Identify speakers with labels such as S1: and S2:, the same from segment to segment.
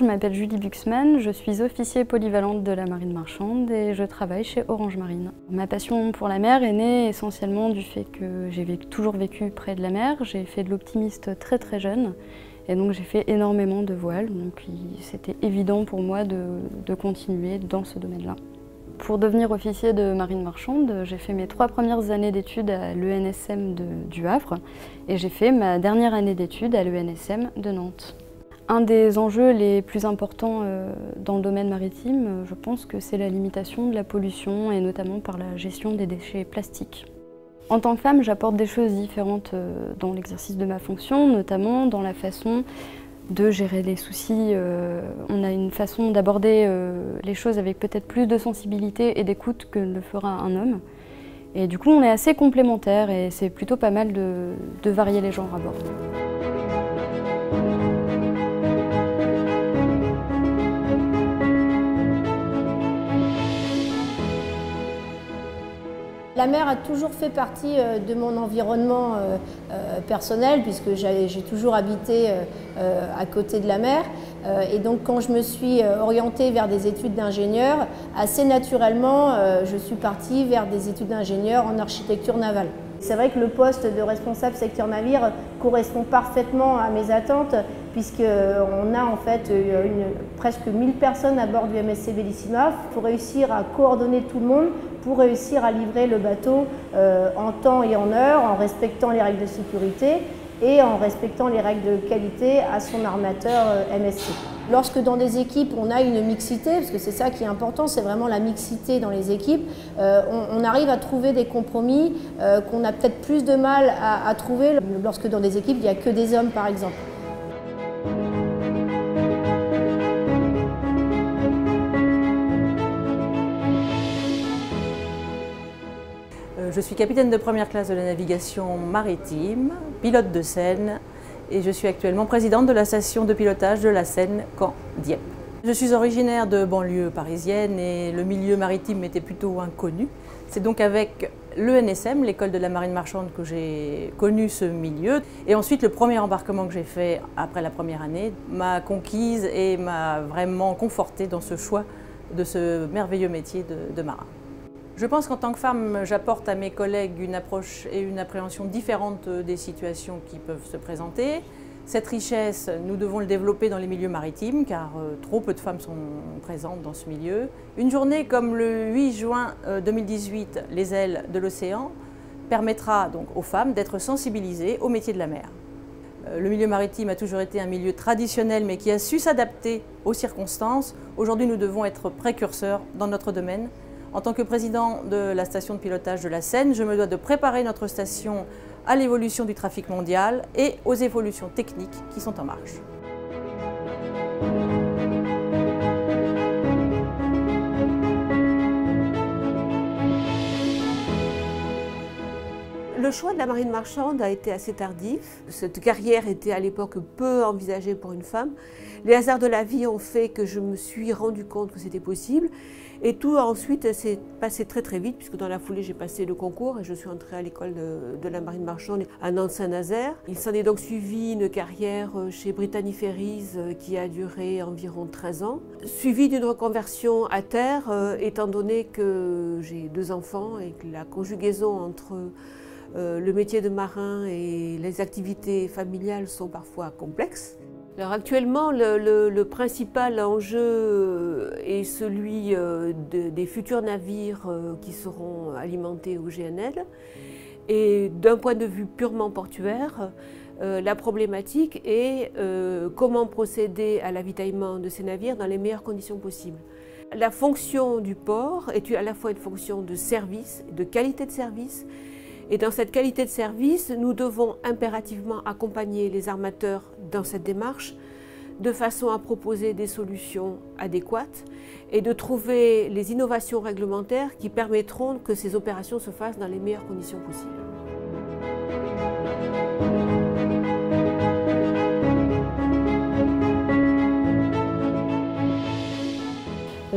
S1: m'appelle Julie Buxman, je suis officier polyvalente de la marine marchande et je travaille chez Orange Marine. Ma passion pour la mer est née essentiellement du fait que j'ai toujours vécu près de la mer. J'ai fait de l'optimiste très jeune et donc j'ai fait énormément de voiles, donc c'était évident pour moi de continuer dans ce domaine-là. Pour devenir officier de marine marchande, j'ai fait mes 3 premières années d'études à l'ENSM du Havre et j'ai fait ma dernière année d'études à l'ENSM de Nantes. Un des enjeux les plus importants dans le domaine maritime, je pense que c'est la limitation de la pollution et notamment par la gestion des déchets plastiques. En tant que femme, j'apporte des choses différentes dans l'exercice de ma fonction, notamment dans la façon de gérer les soucis. On a une façon d'aborder les choses avec peut-être plus de sensibilité et d'écoute que le fera un homme. Et du coup, on est assez complémentaires et c'est plutôt pas mal de varier les genres à bord.
S2: La mer a toujours fait partie de mon environnement personnel puisque j'ai toujours habité à côté de la mer. Et donc quand je me suis orientée vers des études d'ingénieur, assez naturellement je suis partie vers des études d'ingénieur en architecture navale. C'est vrai que le poste de responsable secteur navire correspond parfaitement à mes attentes puisqu'on a en fait presque 1000 personnes à bord du MSC Bellissima. Il faut réussir à coordonner tout le monde pour réussir à livrer le bateau en temps et en heure, en respectant les règles de sécurité et en respectant les règles de qualité à son armateur MSC. Lorsque dans des équipes on a une mixité, parce que c'est ça qui est important, c'est vraiment la mixité dans les équipes, on arrive à trouver des compromis qu'on a peut-être plus de mal à trouver lorsque dans des équipes il n'y a que des hommes par exemple.
S3: Je suis capitaine de première classe de la navigation maritime, pilote de Seine et je suis actuellement présidente de la station de pilotage de la Seine Caen Dieppe. Je suis originaire de banlieue parisienne et le milieu maritime était plutôt inconnu. C'est donc avec l'ENSM, l'école de la marine marchande, que j'ai connu ce milieu. Et ensuite, le premier embarquement que j'ai fait après la première année m'a conquise et m'a vraiment confortée dans ce choix de ce merveilleux métier de marin. Je pense qu'en tant que femme, j'apporte à mes collègues une approche et une appréhension différentes des situations qui peuvent se présenter. Cette richesse, nous devons le développer dans les milieux maritimes, car trop peu de femmes sont présentes dans ce milieu. Une journée comme le 8 juin 2018, les ailes de l'océan, permettra donc aux femmes d'être sensibilisées au métier de la mer. Le milieu maritime a toujours été un milieu traditionnel, mais qui a su s'adapter aux circonstances. Aujourd'hui, nous devons être précurseurs dans notre domaine. En tant que président de la station de pilotage de la Seine, je me dois de préparer notre station à l'évolution du trafic mondial et aux évolutions techniques qui sont en marche.
S4: Le choix de la marine marchande a été assez tardif. Cette carrière était à l'époque peu envisagée pour une femme. Les hasards de la vie ont fait que je me suis rendu compte que c'était possible. Et tout ensuite s'est passé très vite, puisque dans la foulée j'ai passé le concours et je suis entrée à l'école de la marine marchande à Nantes-Saint-Nazaire. Il s'en est donc suivi une carrière chez Brittany Ferries qui a duré environ 13 ans, suivie d'une reconversion à terre, étant donné que j'ai 2 enfants et que la conjugaison entre le métier de marin et les activités familiales sont parfois complexes. Alors actuellement, le principal enjeu est celui des futurs navires qui seront alimentés au GNL. Et d'un point de vue purement portuaire, la problématique est comment procéder à l'avitaillement de ces navires dans les meilleures conditions possibles. La fonction du port est à la fois une fonction de service, de qualité de service. Et dans cette qualité de service, nous devons impérativement accompagner les armateurs dans cette démarche de façon à proposer des solutions adéquates et de trouver les innovations réglementaires qui permettront que ces opérations se fassent dans les meilleures conditions possibles.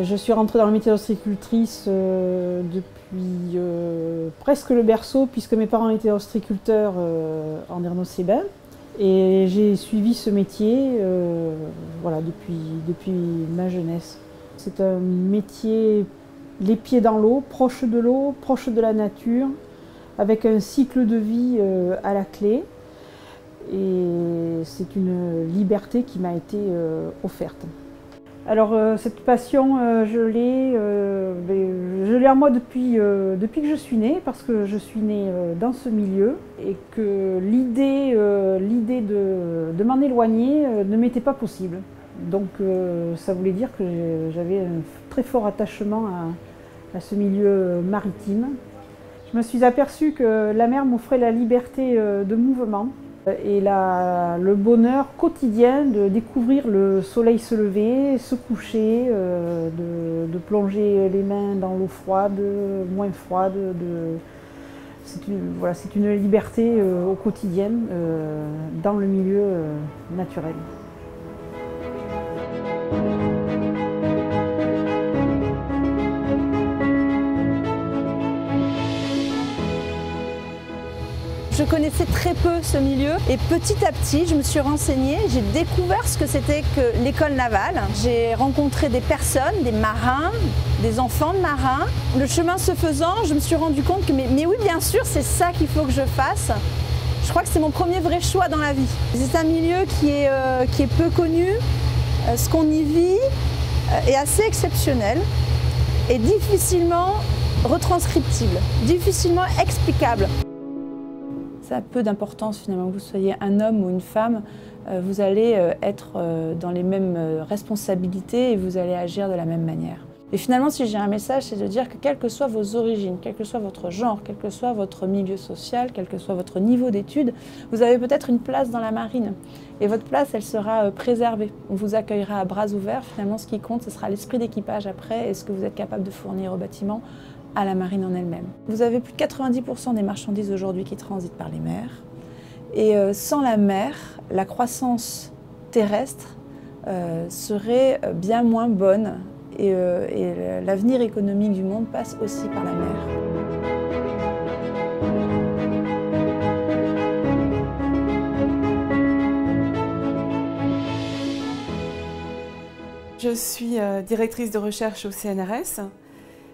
S5: Je suis rentrée dans le métier d'ostréicultrice depuis presque le berceau, puisque mes parents étaient ostréiculteurs en Ernaud-Sébin. Et j'ai suivi ce métier voilà, depuis ma jeunesse. C'est un métier les pieds dans l'eau, proche de la nature, avec un cycle de vie à la clé. Et c'est une liberté qui m'a été offerte. Alors cette passion, je l'ai en moi depuis que je suis née, parce que je suis née dans ce milieu et que l'idée de m'en éloigner ne m'était pas possible. Donc ça voulait dire que j'avais un très fort attachement à ce milieu maritime. Je me suis aperçue que la mer m'offrait la liberté de mouvement et le bonheur quotidien de découvrir le soleil se lever, se coucher, de plonger les mains dans l'eau froide, moins froide. C'est une liberté au quotidien dans le milieu naturel.
S6: Je connaissais très peu ce milieu et petit à petit je me suis renseignée, j'ai découvert ce que c'était que l'école navale. J'ai rencontré des personnes, des marins, des enfants de marins. Le chemin se faisant, je me suis rendu compte que mais oui bien sûr c'est ça qu'il faut que je fasse. Je crois que c'est mon premier vrai choix dans la vie. C'est un milieu qui est peu connu, ce qu'on y vit est assez exceptionnel et difficilement retranscriptible, difficilement explicable. Ça a peu d'importance finalement que vous soyez un homme ou une femme, vous allez être dans les mêmes responsabilités et vous allez agir de la même manière. Et finalement, si j'ai un message, c'est de dire que quelles que soient vos origines, quel que soit votre genre, quel que soit votre milieu social, quel que soit votre niveau d'études, vous avez peut-être une place dans la marine. Et votre place, elle sera préservée. On vous accueillera à bras ouverts. Finalement, ce qui compte, ce sera l'esprit d'équipage après et ce que vous êtes capable de fournir au bâtiment, à la marine en elle-même. Vous avez plus de 90% des marchandises aujourd'hui qui transitent par les mers. Et sans la mer, la croissance terrestre serait bien moins bonne. Et l'avenir économique du monde passe aussi par la mer.
S7: Je suis directrice de recherche au CNRS.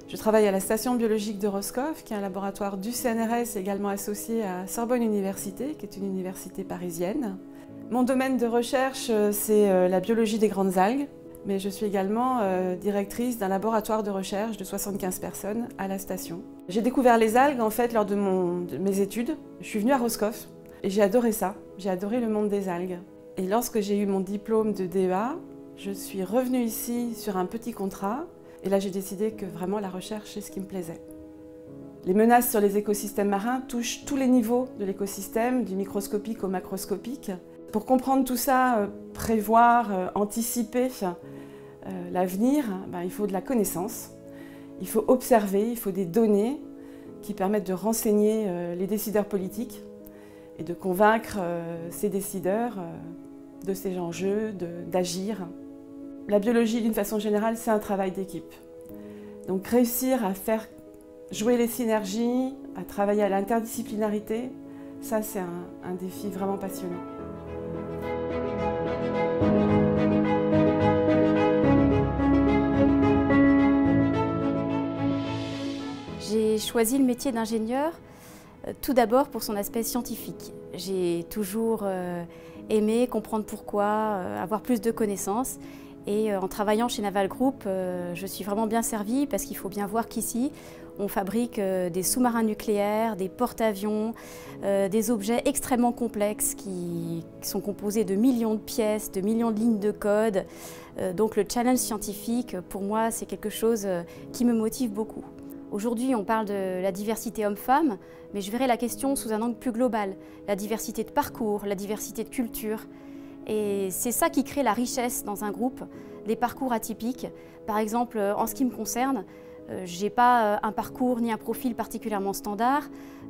S7: Je travaille à la station biologique de Roscoff, qui est un laboratoire du CNRS également associé à Sorbonne Université, qui est une université parisienne. Mon domaine de recherche, c'est la biologie des grandes algues. Mais je suis également directrice d'un laboratoire de recherche de 75 personnes à la station. J'ai découvert les algues en fait lors de mes études. Je suis venue à Roscoff et j'ai adoré ça. J'ai adoré le monde des algues. Et lorsque j'ai eu mon diplôme de DEA, je suis revenue ici sur un petit contrat. Et là, j'ai décidé que vraiment la recherche, c'est ce qui me plaisait. Les menaces sur les écosystèmes marins touchent tous les niveaux de l'écosystème, du microscopique au macroscopique. Pour comprendre tout ça, prévoir, anticiper l'avenir, il faut de la connaissance, il faut observer, il faut des données qui permettent de renseigner les décideurs politiques et de convaincre ces décideurs de ces enjeux, d'agir. La biologie, d'une façon générale, c'est un travail d'équipe. Donc réussir à faire jouer les synergies, à travailler à l'interdisciplinarité, ça c'est un défi vraiment passionnant.
S1: J'ai choisi le métier d'ingénieur tout d'abord pour son aspect scientifique. J'ai toujours aimé comprendre pourquoi, avoir plus de connaissances. Et en travaillant chez Naval Group, je suis vraiment bien servie parce qu'il faut bien voir qu'ici, on fabrique des sous-marins nucléaires, des porte-avions, des objets extrêmement complexes qui sont composés de millions de pièces, de millions de lignes de code. Donc le challenge scientifique, pour moi, c'est quelque chose qui me motive beaucoup. Aujourd'hui, on parle de la diversité homme-femme, mais je verrai la question sous un angle plus global. La diversité de parcours, la diversité de culture. Et c'est ça qui crée la richesse dans un groupe, les parcours atypiques. Par exemple, en ce qui me concerne, je n'ai pas un parcours ni un profil particulièrement standard.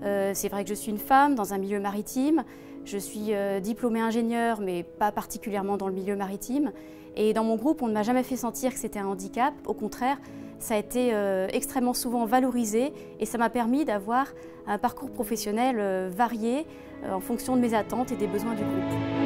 S1: C'est vrai que je suis une femme dans un milieu maritime. Je suis diplômée ingénieure, mais pas particulièrement dans le milieu maritime. Et dans mon groupe, on ne m'a jamais fait sentir que c'était un handicap. Au contraire, Ça a été extrêmement souvent valorisé et ça m'a permis d'avoir un parcours professionnel varié en fonction de mes attentes et des besoins du groupe.